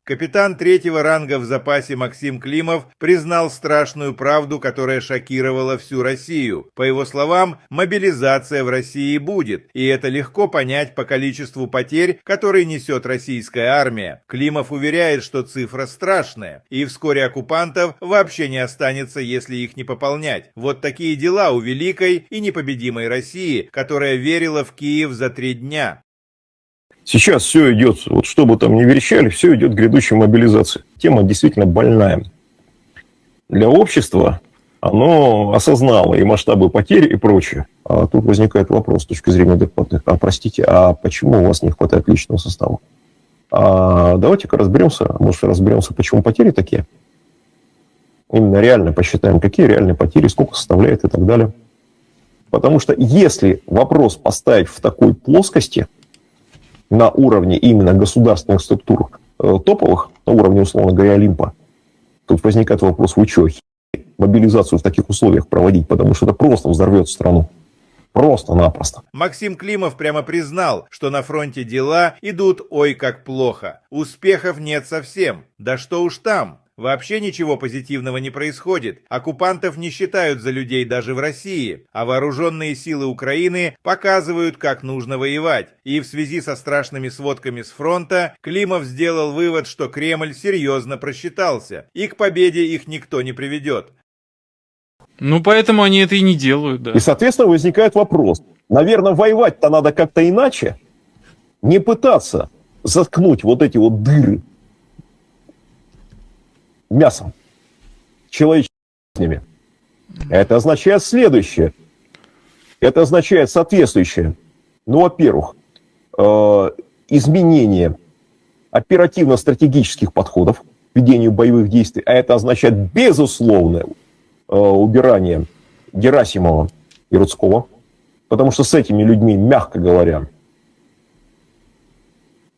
Капитан третьего ранга в запасе Максим Климов признал страшную правду, которая шокировала всю Россию. По его словам, мобилизация в России будет, и это легко понять по количеству потерь, которые несет российская армия. Климов уверяет, что цифра страшная, и вскоре оккупантов вообще не останется, если их не пополнять. Вот такие дела у великой и непобедимой России, которая верила в Киев за 3 дня. Сейчас все идет, вот что бы там ни верещали, все идет к грядущей мобилизации. Тема действительно больная. Для общества оно осознало и масштабы потерь и прочее. А тут возникает вопрос с точки зрения адекватных. А простите, а почему у вас не хватает личного состава? Давайте-ка разберемся, может разберемся, почему потери такие. Именно реально посчитаем, какие реальные потери, сколько составляет и так далее. Потому что если вопрос поставить в такой плоскости, на уровне именно государственных структур топовых, на уровне, условно говоря, Олимпа, тут возникает вопрос, вы что, мобилизацию в таких условиях проводить, потому что это просто взорвет страну. Просто-напросто. Максим Климов прямо признал, что на фронте дела идут ой как плохо. Успехов нет совсем. Да что уж там. Вообще ничего позитивного не происходит. Оккупантов не считают за людей даже в России, а вооруженные силы Украины показывают, как нужно воевать. И в связи со страшными сводками с фронта Климов сделал вывод, что Кремль серьезно просчитался, и к победе их никто не приведет. Ну, поэтому они это и не делают, да. И, соответственно, возникает вопрос. Наверное, воевать-то надо как-то иначе. Не пытаться заткнуть вот эти вот дыры мясом, человеческими. Это означает следующее. Это означает соответствующее. Ну, во-первых, изменение оперативно-стратегических подходов к ведению боевых действий, а это означает безусловное убирание Герасимова и Рудского, потому что с этими людьми, мягко говоря,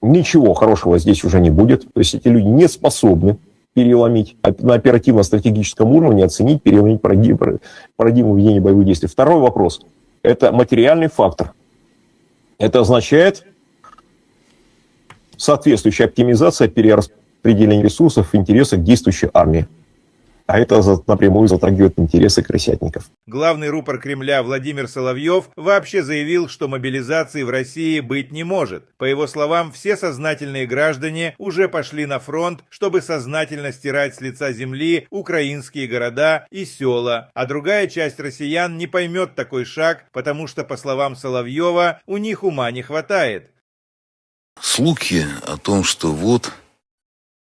ничего хорошего здесь уже не будет. То есть эти люди не способны переломить на оперативно-стратегическом уровне, оценить, переломить парадигму ведения боевых действий. Второй вопрос – это материальный фактор. Это означает соответствующая оптимизация, перераспределение ресурсов в интересах действующей армии. А это напрямую затрагивает интересы крысятников. Главный рупор Кремля Владимир Соловьев вообще заявил, что мобилизации в России быть не может. По его словам, все сознательные граждане уже пошли на фронт, чтобы сознательно стирать с лица земли украинские города и села. А другая часть россиян не поймет такой шаг, потому что, по словам Соловьева, у них ума не хватает. Слухи о том, что вот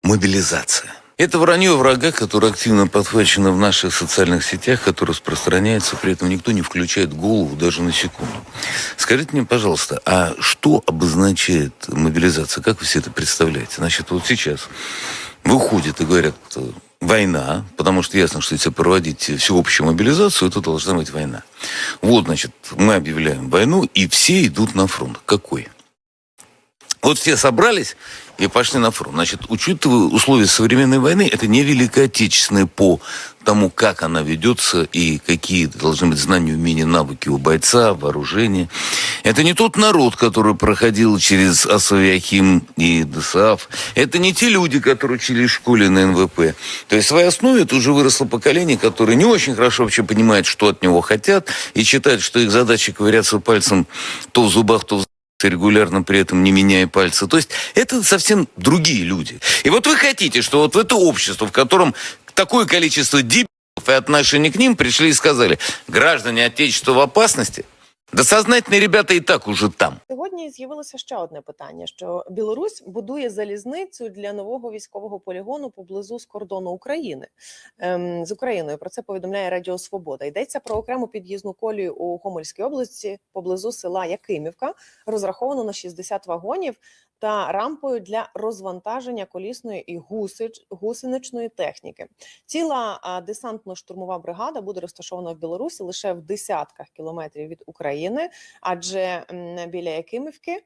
мобилизация. Это вранье врага, которое активно подхвачено в наших социальных сетях, которое распространяется, при этом никто не включает голову даже на секунду. Скажите мне, пожалуйста, а что обозначает мобилизация? Как вы себе это представляете? Значит, вот сейчас выходят и говорят, война, потому что ясно, что если проводить всеобщую мобилизацию, то должна быть война. Вот, значит, мы объявляем войну, и все идут на фронт. Какой? Вот все собрались и пошли на фронт. Значит, учитывая условия современной войны, это не Великая Отечественная по тому, как она ведется и какие должны быть знания, умения, навыки у бойца, вооружения. Это не тот народ, который проходил через Асавиахим и ДСАФ. Это не те люди, которые учились в школе на НВП. То есть в своей основе это уже выросло поколение, которое не очень хорошо вообще понимает, что от него хотят, и считает, что их задача ковыряться пальцем то в зубах, то в регулярно при этом не меняя пальцы. То есть это совсем другие люди. И вот вы хотите, что вот в это общество, в котором такое количество дебилов и отношение к ним, пришли и сказали: граждане Отечества в опасности? Да сознательні ребята і так уже там. Сьогодні з'явилося ще одне питання, що Білорусь будує залізницю для нового військового полігону поблизу з кордону України. З Україною. Про це повідомляє Радіо Свобода. Йдеться про окрему під'їзну колію у Гомельській області поблизу села Якимівка, розраховану на 60 вагонів та рампою для розвантаження колісної і гусеничної техніки. Ціла десантно-штурмова бригада буде розташована в Білорусі лише в десятках кілометрів від України, адже біля Якимівки,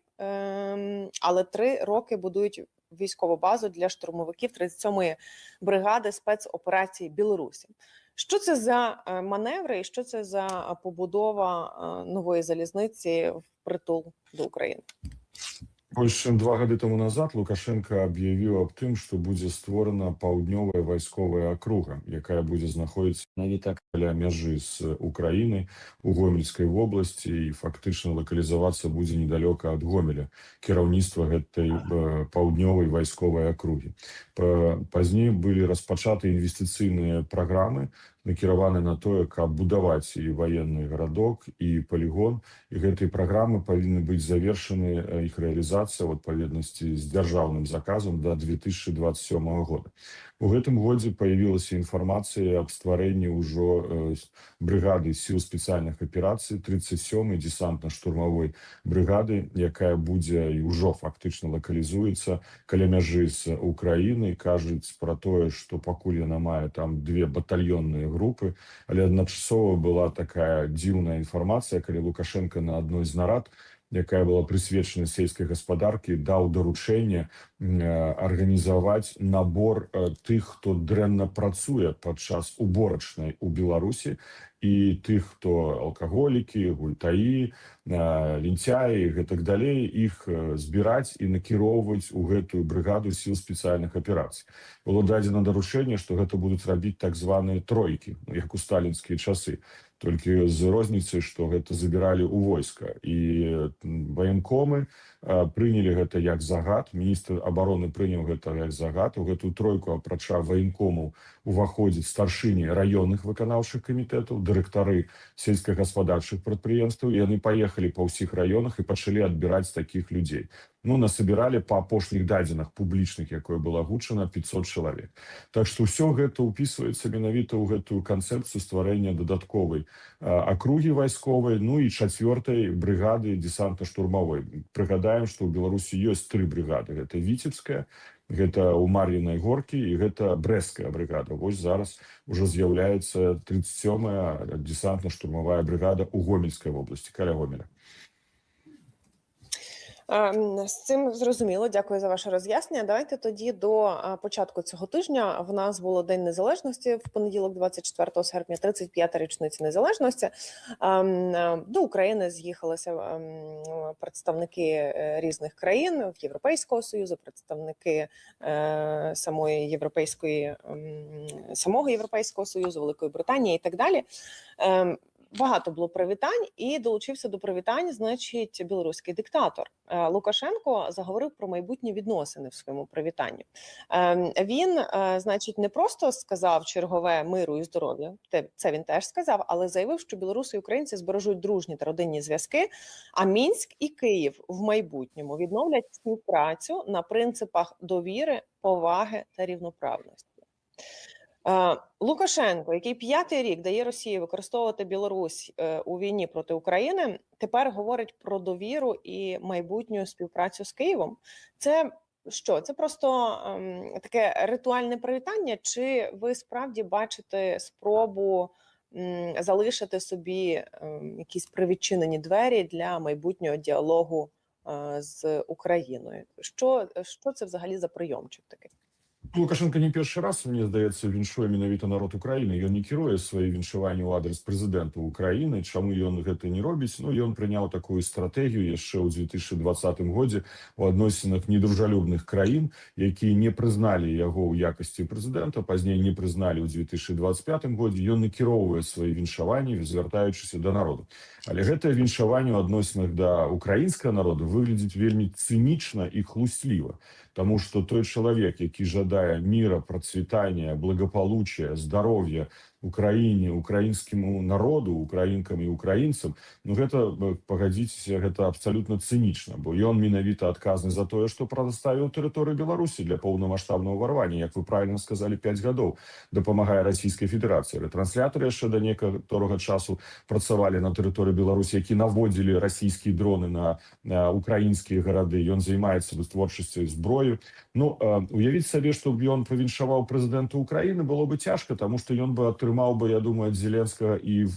але 3 роки будують військову базу для штурмовиків 37-ї бригади спецоперацій Білорусі. Що це за маневри і що це за побудова нової залізниці впритул до України? Больш чым 2 гады таму назад Лукашенко аб'явіў аб тым, што будзе створана паўднёвая вайсковая акруга, якая будзе знаходзіцца менавіта каля мяжы з Украінай у Гомельскай вобласці і фактычна лакалізавацца будзе недалёка ад Гомеля кіраўніцтва гэтай паўднёвай вайсковай акругі. Пазней былі распачаты інвестыцыйныя праграмы, накіраваны на тое, каб будаваць і ваенны гарадок, і палігон, і гэтыя праграмы павінны быць завершаны, іх рэалізацыя ў адпаведнасці з дзяржаўным заказам да 2027 года. У гэтым годзе паявілася інфармацыя аб стварэнні ўжо брыгады сіл спецыяльных аперацый 37-й дзесантна-штурмавой брыгады, якая будзе і ўжо фактычна лакалізуецца каля мяжы з Украінай. Кажуць пра тое, што пакуль яна мае там 2 батальённыя групы, але адначасова была такая дзіўная інфармацыя, калі Лукашенко на адной з нарад, якая была прысвечана сельскай гаспадаркі, даў даручэнне арганізаваць набор тых, хто дрэнна працуе падчас уборачнай у Беларусі, і тых, хто алкаголікі, гультаі, лінцяі і гэтак далей, іх збіраць і накіроўваць у гэтую брыгаду сіл спецыяльных аперацый. Было дадзена даручэнне, што гэта будуць рабіць так званыя тройкі, як у сталінскія часы. Толькі з розніцай, што гэта забіралі ў войска. І ваенкомы прынялі гэта як загад, міністр абароны прыняў гэта як загад. У гэтую тройку, апрача ваенкомаў, уваходзяць старшыні раённых выканаўчых камітэтаў, дырэктары сельскагаспадарчых прадпрыемстваў, і яны паехалі па ўсіх раёнах і пачалі адбіраць такіх людзей. Насабіралі па апошніх дадзеных публічных, якое было агучана, 500 чалавек. Так што ўсё гэта ўпісваецца менавіта ў гэтую канцэпцыю стварэння дадатковай акругі вайсковай, і 4-й брыгады дзесантна-штурмавой. Прыгадаем, што ў Беларусі ёсць 3 брыгады. Гэта Віцебская, гэта ў Мар'інай горкі і гэта Брэсцкая брыгада. Вось зараз ужо з'яўляецца 37-я дзесантна-штурмавая брыгада ў Гомельскай вобласці, каля Гомеля. З цим зрозуміло, дякую за ваше роз'яснення. Давайте тоді до початку цього тижня. В нас було День Незалежності в понеділок, 24 серпня, 35-та річниця Незалежності. До України з'їхалися представники різних країн, Європейського Союзу, представники самого Європейського Союзу, Великої Британії і так далі. Багато було привітань, і долучився до привітань, значить, білоруський диктатор. Лукашенко заговорив про майбутні відносини в своєму привітанні. Він, значить, не просто сказав чергове миру і здоров'я, це він теж сказав, але заявив, що білоруси і українці збережуть дружні та родинні зв'язки, а Мінськ і Київ в майбутньому відновлять співпрацю на принципах довіри, поваги та рівноправності. Лукашенко, який 5-й рік дає Росії використовувати Білорусь у війні проти України, тепер говорить про довіру і майбутню співпрацю з Києвом. Це що? Це просто таке ритуальне привітання? Чи ви справді бачите спробу залишити собі якісь привідчинені двері для майбутнього діалогу з Україною? Що це взагалі за прийомчик такий? Лукашенко не першы раз, мне здаецца, віншуе менавіта народ Украіны. Ён не кіруе свае віншаванні ў адрес прэзідэнта Украіны. Чаму ён гэта не робіць? Ён прыняў такую стратэгію яшчэ ў 2020 годзе у адносінах недружалюбных краін, якія не прызналі яго ў якасці прэзідэнта, пазней не прызналі ў 2025 годзе. Ён накіроўвае свае віншаванні, звяртаючыся да народу. Але гэтае віншаванне ў адносінах да украінскага народа выглядзіць вельмі цынічна і хлустліва. Таму што той чалавек, які жадае мира, процветания, благополучия, здоровья Украине, украинскому народу, украинкам и украинцам, гэта, погодзіцеся, гэта абсолютно цинічна, бо ён менавіта адказны за тое, што прадставіў тэрыторыю Беларусі для поўнамасштабнага ўварвання, як вы правильно сказали, 5 гадоў дапамагае Расійскай Федэрацыі. Рэтрансляторы яшчэ да некаторага часу працавалі на тэрыторыі Беларусі, які наводзілі расійскія дроны на украінскія гарады. Ён займаецца вытворчасцю зброі. Уявіць сабе, што ён павіншаваў прэзідэнта Украіны, было бы цяжка, таму што ён бы атрымаў бы, я думаю, ад Зеленскага і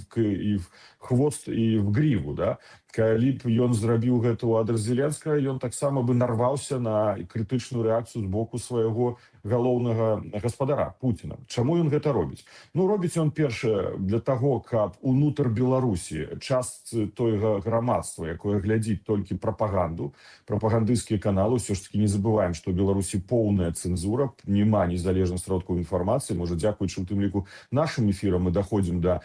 в хвост, і в гриву, да? калі б ён зрабіў гэта ў адрас Зеленскага, ён таксама бы нарваўся на крытычную рэакцыю з боку свайго галоўнага гаспадара Пуціна. Чаму ён гэта робіць? Ну, робіць ён першае для таго, каб унутр Беларусі частцы тойга грамадства, якое глядзіць толькі прапаганду, прапагандысцкія каналы, ўсё ж таки не забываем, што ў Беларусі поўная цэнзура, няма незалежных сродкаў інфармацыі, можа, дзякуючы у тым ліку нашым эфірам мы даходзім да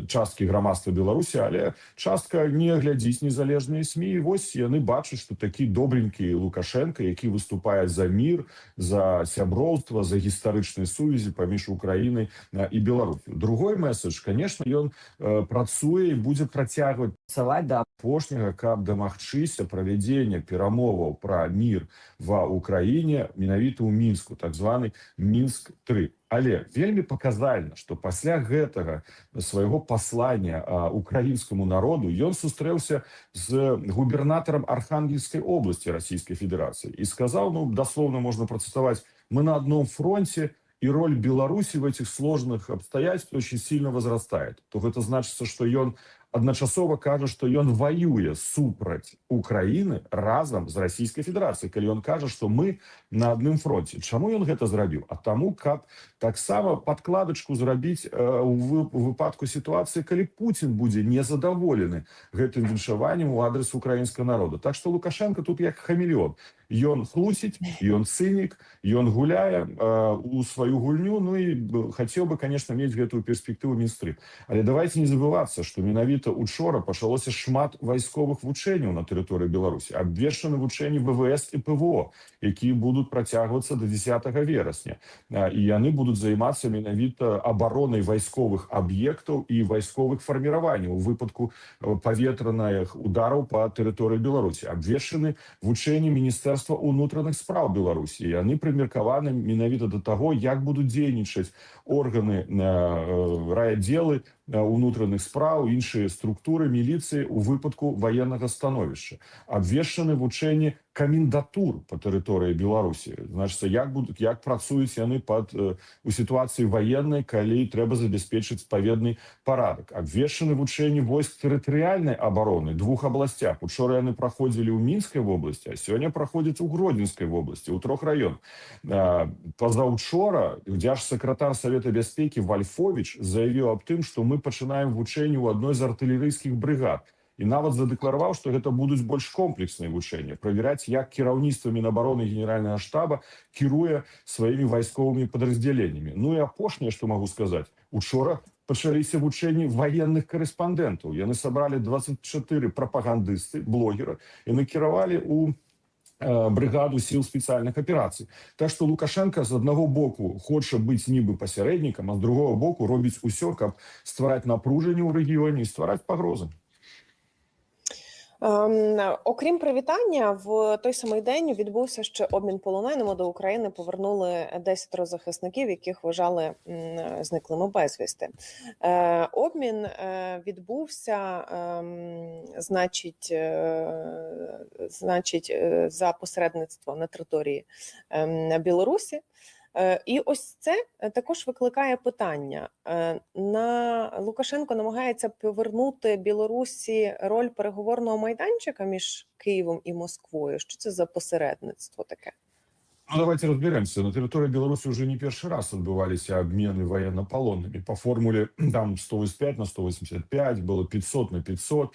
часткі грамадства Беларусі, але частка не глядзіць незалежныя СМІ, і вось яны бачаць, што такі добренькі Лукашенко, які выступае за мір, за сяброўства, за гістарычныя сувязі паміж Украінай і Беларусю. Другой месседж, конечно, ён працуе і будзе працягваць працаваць да апошняга, каб дамагчыся правядзення перамоваў пра мір ва Украіне менавіта ў Мінску, так званы Мінск-3. Але вельмі паказальна, што пасля гэтага свайго паслання украінскаму народу ён сустрэўся з губернатарам Архангельскай области Российской Федерации и сказал, ну, дословно можно процитовать: «Мы на одном фронте, и роль Беларуси в этих сложных обстоятельствах очень сильно возрастает». То это значит, что он адначасова кажа, што ён воюе супраць Украіны разам з Расійскай Федэрацыяй, калі ён кажа, што мы на адным фронте. Чаму ён гэта зрабіў? А таму, каб таксама падкладачку зрабіць у выпадку сітуацыі, калі Пуцін будзе незадаволены гэтым віншаваннем у адрес украінскага народа. Так што Лукашенко тут як хамелеон. Ён хлусіць, ён цынік, ён гуляе у сваю гульню, ну і хацеў бы, конечно, мець гэтую перспектыву Мінск-3. Але давайте не забывацца, што менавіта учора пачалося шмат вайсковых вучэнняў на тэрыторыі Беларусі, абвешчаны вучэнні ВВС і ПВО, якія будуць працягвацца до 10 верасня. І яны будуць займацца менавіта абаронай вайсковых аб'ектаў і вайсковых фарміраванняў у выпадку паветраных удараў па тэрыторыі Беларусі. Абвешчаны вучэнні Міністэрства ўнутраных спраў Беларусі. Яны прымеркаваны менавіта да таго, як будуць дзейнічаць органы райаддзелы унутраных спраў, іншыя структуры міліцыі у выпадку военнага становішча. Абвешчаны вучэнні камендатур по тэрыторыі Беларусі. Значыцца, як працуюць яны у сітуацыі военнай, калі трэба забяспечыць адпаведны парадак. Абвешчаны вучэнні войск тэрытарыяльнай абароны двух абласцях. Учора яны праходзілі ў Мінскай вобласці, а сёння праходзяць у Гродзенскай вобласці, у 3 раёнах. Пазаўчора дзяржсакратар Савета бяспекі Вальфович заявіў аб тым, што мы пачынаем вучэнні ў адной з артылерыйскіх брыгад. І нават задэклараваў, што гэта будуць больш комплексныя вучэнні, правяраць, як кіраўніцтва Мінабароны Генеральнага штаба кіруе сваімі вайсковымі падраздзяленнямі. Ну і апошняе, што магу сказаць, учора пачаліся вучэнні военных корэспандэнтаў. Яны сабралі 24 прапагандысты, блогера, і накіравалі ў брыгаду сіл спецыяльных аперацый. Так што Лукашенко з аднаго боку хоча быць нібы пасярэднікам, а з другого боку робіць усё, каб ствараць напружанне ў рэгіёне і ствараць пагрозы. Окрім привітання, в той самий день відбувся ще обмін полоненими. До України повернули 10 захисників, яких вважали зниклими безвісти. Обмін відбувся, значить, за посередництво на території Білорусі. І ось це також викликає питання. Лукашенко намагається повернути Білорусі роль переговорного майданчика між Києвом і Москвою. Що це за посередництво таке? Ну, давайте разберемся. На территории Беларуси уже не первый раз отбывались обмены военнополонными. По формуле там 185 на 185, было 500 на 500.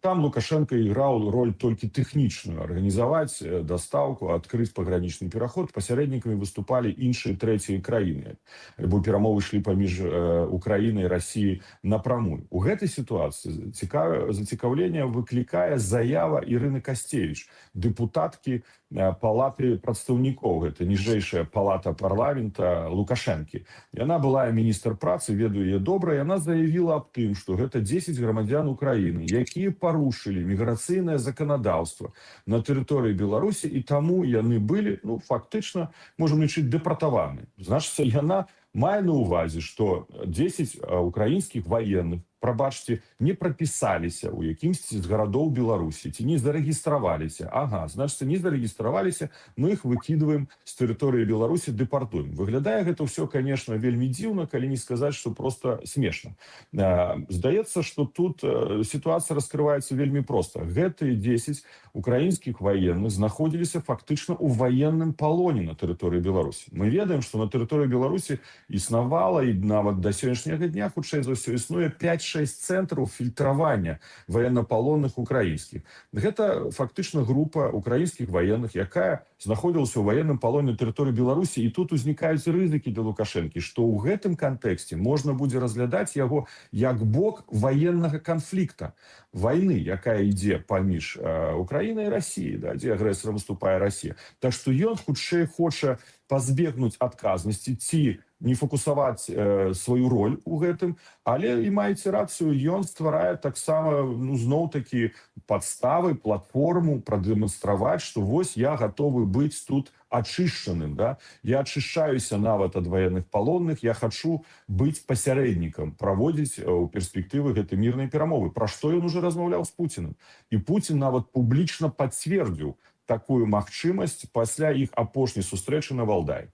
Там Лукашенко играл роль только техничную. Организовать доставку, открыть пограничный переход. Посередниками выступали іншие третьи краины. Бо перамовы шли поміж Украиной и Россией напрямую. У этой ситуации зацікавлення выкликая заява Ирины Костевич, депутатки палаты прадстаўнікоў, гэта ніжэйшая палата парламента Лукашэнкі. Яна была міністр працы, ведаю яе добра, яна заявіла аб тым, што гэта 10 грамадзян Украіны, якія парушылі міграцыйнае заканадаўства на тэрыторыі Беларусі, і таму яны былі, ну, фактычна, можам лічыць, дэпартаваны. Значыцца, яна мае на ўвазе, што 10 украінскіх военных прабачце, не прапісаліся ў якімсьці з гарадоў Беларусі, ці не зарэгістраваліся. Ага, значыць, не зарэгістраваліся, мы іх выкідваем з тэрыторыі Беларусі, дэпартуем. Выглядае гэта ўсё, конечно, вельмі дзіўна, калі не сказаць, што просто смешна. Здаецца, што тут сітуацыя раскрываецца вельмі проста. Гэтыя 10 украінскіх ваенных знаходзіліся фактычна ў ваенным палоне на тэрыторыі Беларусі. Мы ведаем, што на тэрыторыі Беларусі існавала, і нават да сённяшняга дня, хутчэй за ўсё, існуе 5-6 цэнтраў фільтравання военнопалонных украінскіх. Гэта фактычна група украінскіх военных, якая знаходзілася ў военным палоне на тэрыторыі Беларусі, і тут узнікаюць рызыкі для Лукашэнкі, што ў гэтым кантэксце можна будзе разглядаць яго як бок военнага канфлікта, вайны, якая ідзе паміж Украінай і Расіяй, да, дзе агрэсарам выступае Расія. Так што ён хутчэй хоча пазбегнуць адказнасці ці не фокусаваць сваю роль у гэтым, але і маеце рацыю, ён стварае таксама, зноў-такі падставы, платформу прадэманстраваць, што вось я гатовы быць тут ачышчаным, да? Я ачышчаюся нават ад ваенных палонных, я хачу быць пасярэднікам, праводзіць у перспектывы гэтай мірнай перамовы, пра што ён уже размаўляў з Пуцінам. І Пуцін нават публічна пацвердзіў такую магчымасць пасля іх апошняй сустрэчы на Валдаі.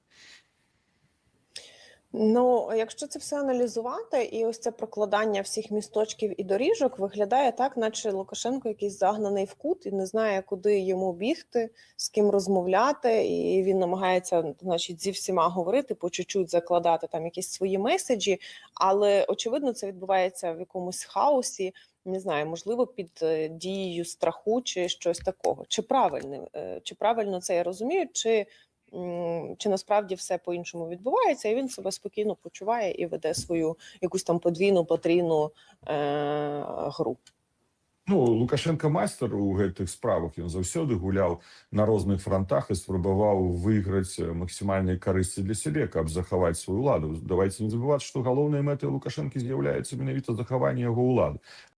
Ну, якщо це все аналізувати, і ось це прокладання всіх місточків і доріжок виглядає так, наче Лукашенко якийсь загнаний в кут і не знає, куди йому бігти, з ким розмовляти, і він намагається, значить, зі всіма говорити, по чуть-чуть закладати там якісь свої меседжі, але, очевидно, це відбувається в якомусь хаосі, не знаю, можливо, під дією страху чи щось такого. Чи правильно це я розумію, чи насправді все по-іншому відбувається, і він себе спокійно почуває і веде свою якусь там подвійну, потрійну гру. Ну, Лукашенко майстар у гэтых справах, ён заўсёды гуляў на розных фронтах і спрабаваў выйграць максімальнай карысці для сябе, каб захаваць сваю ўладу. Давайте не забываць, што галоўнай мэтай Лукашэнкі з'яўляецца менавіта захаванне яго ўлады.